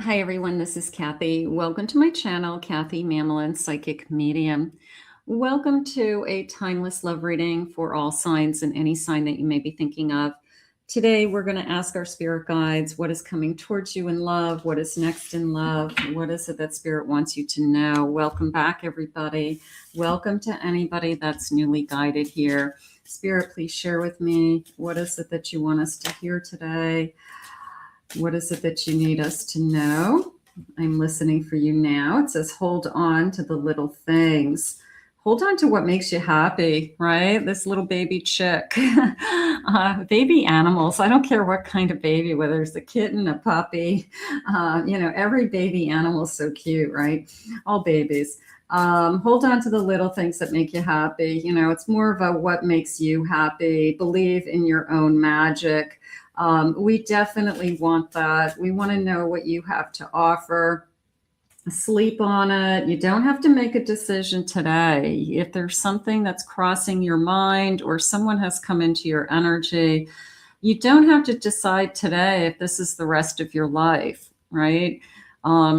Hi everyone, this is Kathy. Welcome to my channel, Kathy Mamelin, Psychic Medium. Welcome to a timeless love reading for all signs and any sign that you may be thinking of. Today we're going to ask our spirit guides what is coming towards you in love, what is next in love, what is it that spirit wants you to know. Welcome back everybody. Welcome to anybody that's newly guided here. Spirit, please share with me, what is it that you want us to hear today? What is it that you need us to know? I'm listening for you now. It says, hold on to the little things. Hold on to what makes you happy, right? This little baby chick, baby animals. I don't care what kind of baby, whether it's a kitten, a puppy, every baby animal is so cute, right? All babies. Hold on to the little things that make you happy. It's more of a what makes you happy. Believe in your own magic. We definitely want that. We want to know what you have to offer. Sleep on it. You don't have to make a decision today. If there's something that's crossing your mind or someone has come into your energy, you don't have to decide today if this is the rest of your life, right?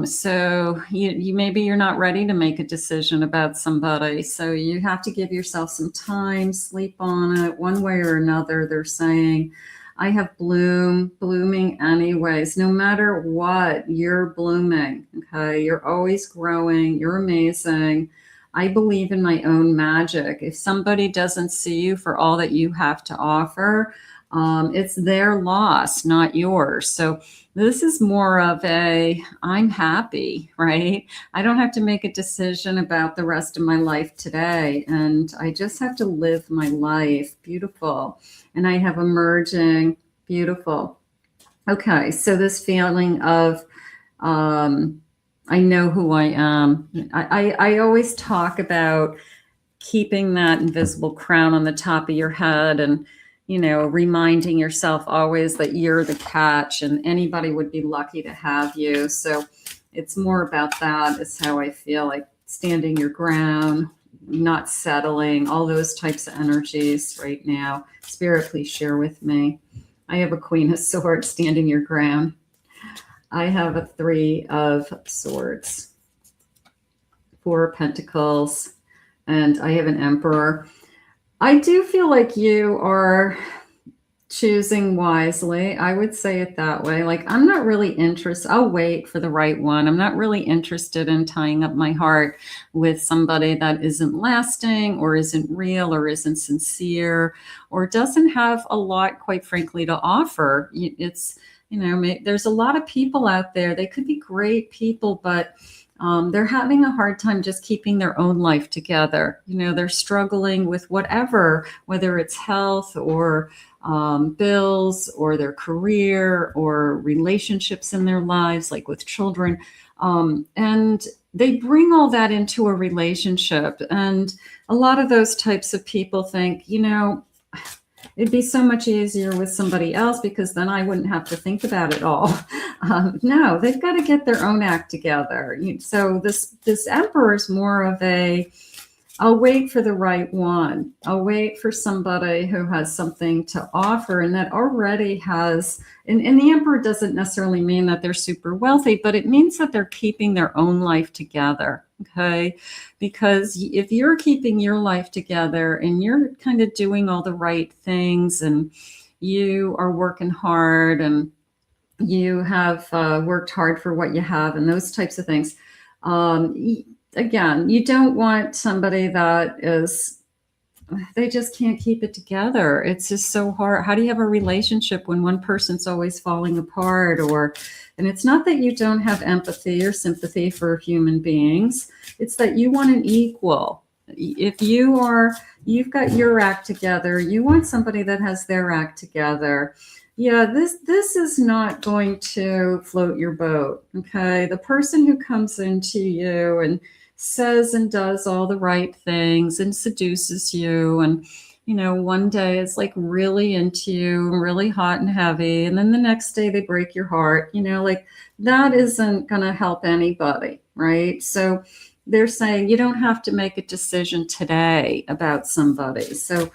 So maybe you're not ready to make a decision about somebody. So you have to give yourself some time, sleep on it one way or another. They're saying, I have blooming anyways. No matter what, you're blooming, okay? You're always growing. You're amazing. I believe in my own magic. If somebody doesn't see you for all that you have to offer, it's their loss, not yours. So this is more of a, I'm happy, right? I don't have to make a decision about the rest of my life today. And I just have to live my life. Beautiful. And I have emerging, beautiful. Okay, so this feeling of, I know who I am. I always talk about keeping that invisible crown on the top of your head and, reminding yourself always that you're the catch and anybody would be lucky to have you. So it's more about that is how I feel, like standing your ground, not settling, all those types of energies right now. Spirit, please share with me. I have a Queen of Swords, standing your ground. I have a Three of Swords, Four of Pentacles, and I have an Emperor. I do feel like you are choosing wisely. I would say it that way. Like, I'm not really interested. I'll wait for the right one. I'm not really interested in tying up my heart with somebody that isn't lasting or isn't real or isn't sincere or doesn't have a lot, quite frankly, to offer. It's, there's a lot of people out there. They could be great people, but they're having a hard time just keeping their own life together. They're struggling with whatever, whether it's health or bills or their career or relationships in their lives, like with children. And they bring all that into a relationship. And a lot of those types of people think, it'd be so much easier with somebody else because then I wouldn't have to think about it all. No, they've got to get their own act together. So this Emperor is more of a, I'll wait for the right one. I'll wait for somebody who has something to offer and that already has, and the Emperor doesn't necessarily mean that they're super wealthy, but it means that they're keeping their own life together. Okay. Because if you're keeping your life together and you're kind of doing all the right things and you are working hard and you have worked hard for what you have and those types of things, again, you don't want somebody that is, they just can't keep it together. It's just so hard. How do you have a relationship when one person's always falling apart? And it's not that you don't have empathy or sympathy for human beings. It's that you want an equal. If you've got your act together, you want somebody that has their act together. Yeah, this is not going to float your boat. Okay. The person who comes into you and says and does all the right things and seduces you and one day is like really into you, really hot and heavy, and then the next day they break your heart, like that isn't going to help anybody, right? So they're saying you don't have to make a decision today about somebody. So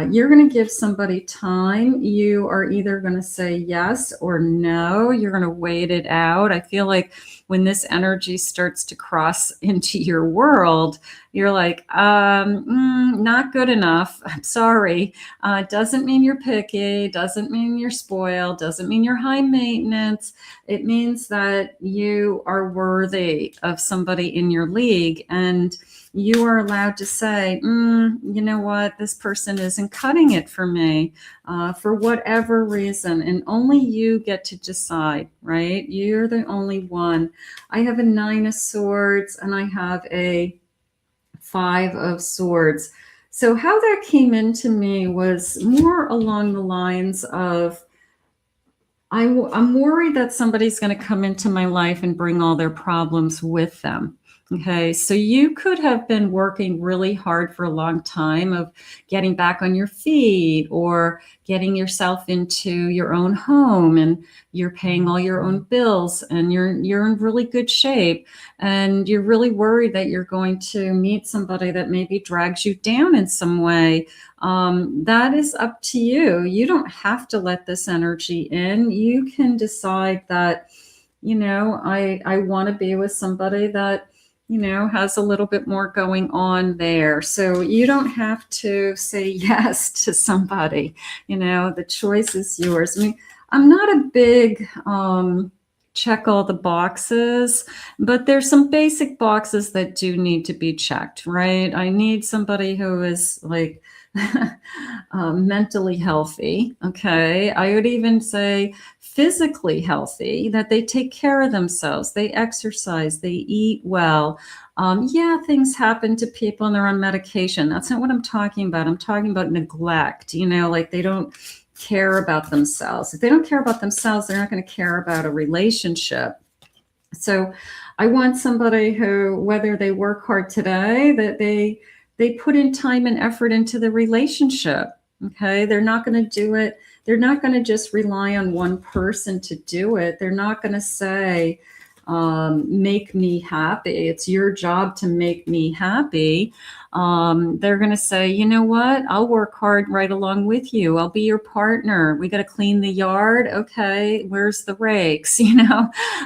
you're going to give somebody time. You are either going to say yes or no. You're going to wait it out. I feel like when this energy starts to cross into your world, you're like, not good enough. I'm sorry. Doesn't mean you're picky. Doesn't mean you're spoiled. Doesn't mean you're high maintenance. It means that you are worthy of somebody in your league, and you are allowed to say, you know what, this person isn't cutting it for me for whatever reason. And only you get to decide, right? You're the only one. I have a 9 of Swords and I have a 5 of Swords. So how that came into me was more along the lines of, I'm worried that somebody's going to come into my life and bring all their problems with them. Okay, so you could have been working really hard for a long time of getting back on your feet or getting yourself into your own home, and you're paying all your own bills and you're in really good shape, and you're really worried that you're going to meet somebody that maybe drags you down in some way. That is up to you. You don't have to let this energy in. You can decide that, I want to be with somebody that, has a little bit more going on there. So you don't have to say yes to somebody. The choice is yours. I mean, I'm not a big check all the boxes, but there's some basic boxes that do need to be checked, right? I need somebody who is like mentally healthy. Okay. I would even say physically healthy, that they take care of themselves, they exercise, they eat well. Yeah, things happen to people and they're on medication. That's not what I'm talking about. I'm talking about neglect, like they don't care about themselves. If they don't care about themselves, they're not going to care about a relationship. So I want somebody who, whether they work hard today, that they put in time and effort into the relationship. Okay. They're not going to do it. They're not going to just rely on one person to do it. They're not going to say, make me happy. It's your job to make me happy. They're going to say, you know what? I'll work hard right along with you. I'll be your partner. We got to clean the yard. Okay. Where's the rakes?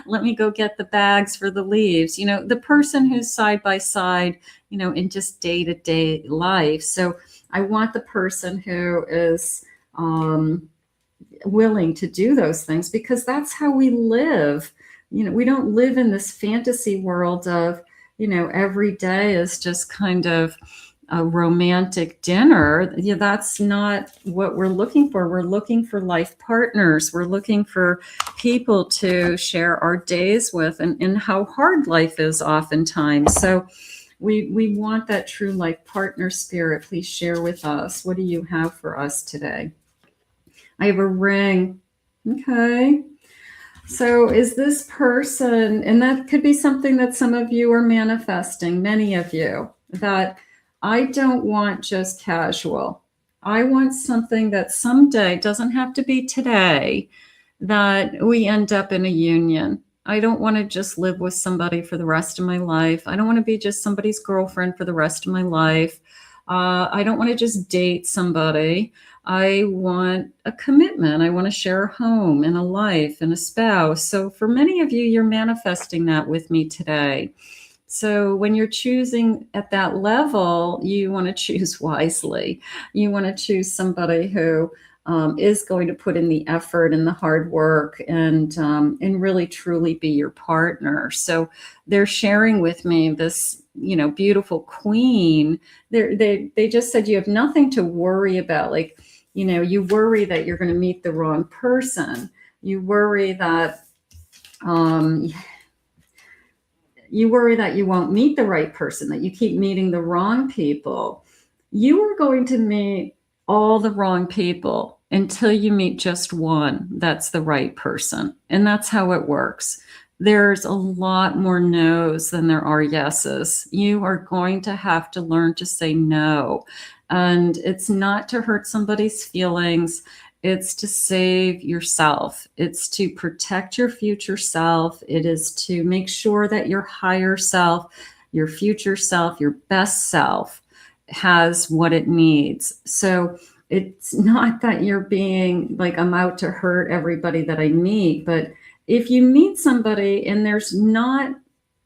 Let me go get the bags for the leaves. The person who's side by side, in just day-to-day life. So I want the person who is willing to do those things, because that's how we live. We don't live in this fantasy world of, every day is just kind of a romantic dinner. That's not what we're looking for. We're looking for life partners. We're looking for people to share our days with, and how hard life is oftentimes. So we want that true life partner spirit. Please share with us. What do you have for us today? I have a ring. Okay. So is this person, and that could be something that some of you are manifesting, many of you, that I don't want just casual. I want something that someday, doesn't have to be today, that we end up in a union. I don't want to just live with somebody for the rest of my life. I don't want to be just somebody's girlfriend for the rest of my life. I don't want to just date somebody. I want a commitment. I want to share a home and a life and a spouse. So for many of you, you're manifesting that with me today. So when you're choosing at that level, you want to choose wisely. You want to choose somebody who is going to put in the effort and the hard work, and really truly be your partner. So they're sharing with me this, beautiful queen. They just said you have nothing to worry about. Like, you worry that you're going to meet the wrong person. You worry that you won't meet the right person, that you keep meeting the wrong people. You are going to meet all the wrong people until you meet just one that's the right person. And that's how it works. There's a lot more no's than there are yeses. You are going to have to learn to say no. And it's not to hurt somebody's feelings. It's to save yourself. It's to protect your future self. It is to make sure that your higher self your future self, your best self has what it needs. So it's not that you're being like, I'm out to hurt everybody that I meet, but if you meet somebody and there's not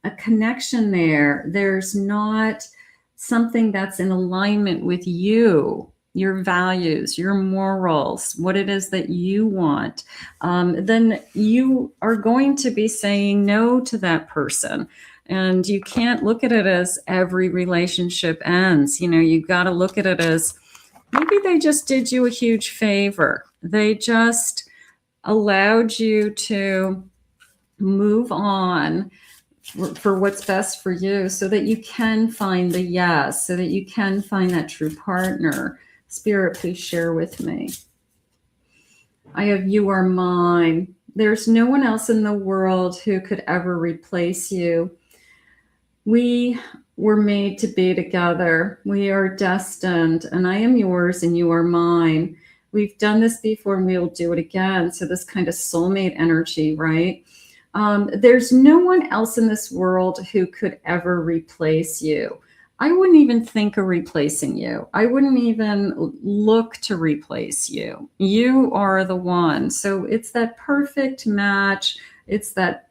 a connection there, there's not something that's in alignment with you, your values, your morals, what it is that you want, then you are going to be saying no to that person. And you can't look at it as every relationship ends. You know, you got to look at it as maybe they just did you a huge favor. They just allowed you to move on for what's best for you, so that you can find the yes, so that you can find that true partner. Spirit, please share with me. I have you are mine. There's no one else in the world who could ever replace you. We were made to be together. We are destined, and I am yours and you are mine. We've done this before and we'll do it again. So this kind of soulmate energy, right? There's no one else in this world who could ever replace you. I wouldn't even think of replacing you. I wouldn't even look to replace you. You are the one. So it's that perfect match. It's that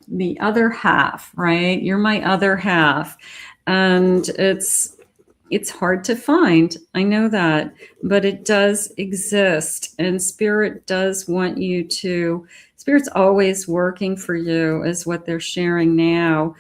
the other half, right? You're my other half. And it's hard to find. I know that, but it does exist. And Spirit does want you to, Spirit's always working for you, is what they're sharing now.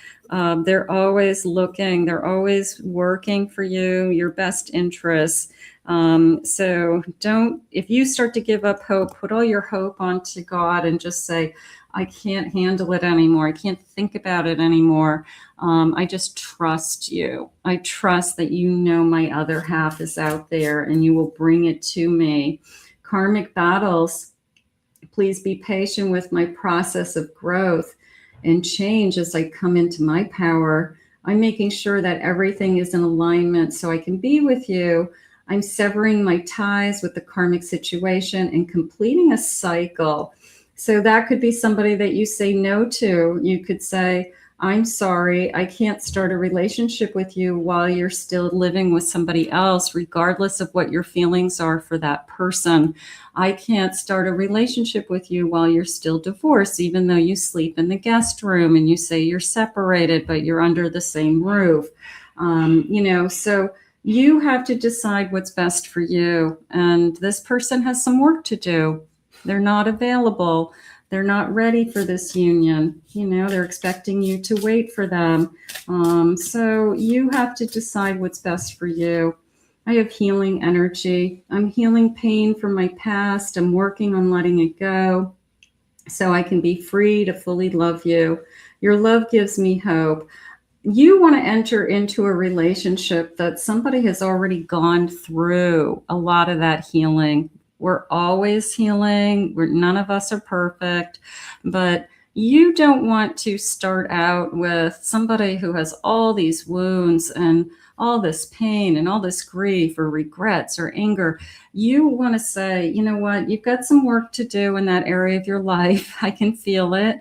They're always looking, they're always working for you, your best interests. So don't, if you start to give up hope, put all your hope onto God and just say, I can't handle it anymore. I can't think about it anymore. I just trust you. I trust that you know my other half is out there and you will bring it to me. Karmic battles, please be patient with my process of growth and change as I come into my power. I'm making sure that everything is in alignment so I can be with you. I'm severing my ties with the karmic situation and completing a cycle. So that could be somebody that you say no to. You could say, I'm sorry, I can't start a relationship with you while you're still living with somebody else, regardless of what your feelings are for that person. I can't start a relationship with you while you're still divorced, even though you sleep in the guest room and you say you're separated, but you're under the same roof. So you have to decide what's best for you. And this person has some work to do. They're not available. They're not ready for this union. They're expecting you to wait for them. So you have to decide what's best for you. I have healing energy. I'm healing pain from my past. I'm working on letting it go so I can be free to fully love you. Your love gives me hope. You want to enter into a relationship that somebody has already gone through a lot of that healing. We're always healing. None of us are perfect, but you don't want to start out with somebody who has all these wounds and all this pain and all this grief or regrets or anger. You want to say, you know what, you've got some work to do in that area of your life. I can feel it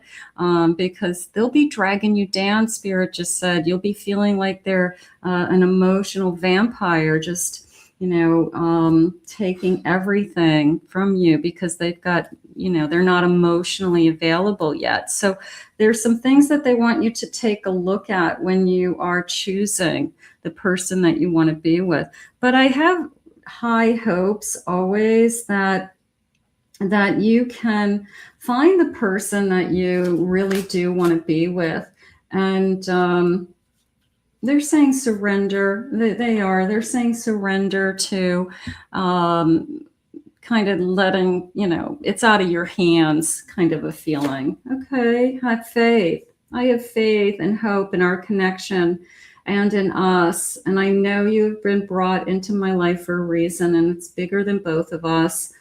because they'll be dragging you down. Spirit just said you'll be feeling like they're an emotional vampire, just taking everything from you because they've got, they're not emotionally available yet. So there's some things that they want you to take a look at when you are choosing the person that you want to be with. But I have high hopes always that you can find the person that you really do want to be with. And, they're saying surrender. They're saying surrender to kind of letting, it's out of your hands kind of a feeling. Okay, have faith. I have faith and hope in our connection and in us. And I know you've been brought into my life for a reason, and it's bigger than both of us.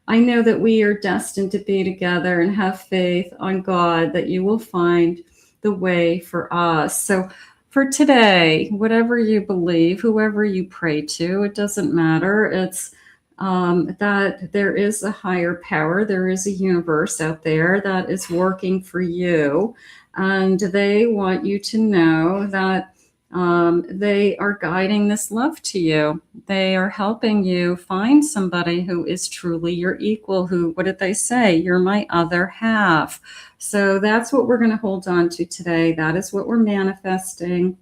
I know that we are destined to be together, and have faith on God that you will find the way for us. So for today, whatever you believe, whoever you pray to, it doesn't matter. It's that there is a higher power. There is a universe out there that is working for you. And they want you to know that They are guiding this love to you. They are helping you find somebody who is truly your equal, who, what did they say? You're my other half. So that's what we're going to hold on to today. That is what we're manifesting.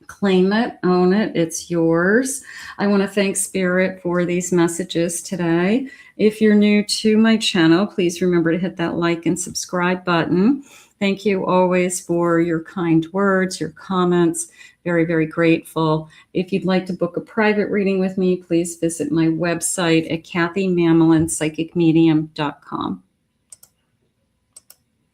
Claim it, own it, it's yours. I want to thank Spirit for these messages today. If you're new to my channel, please remember to hit that like and subscribe button. Thank you always for your kind words, your comments. Very, very grateful. If you'd like to book a private reading with me, please visit my website at kathymamlinpsychicmedium.com.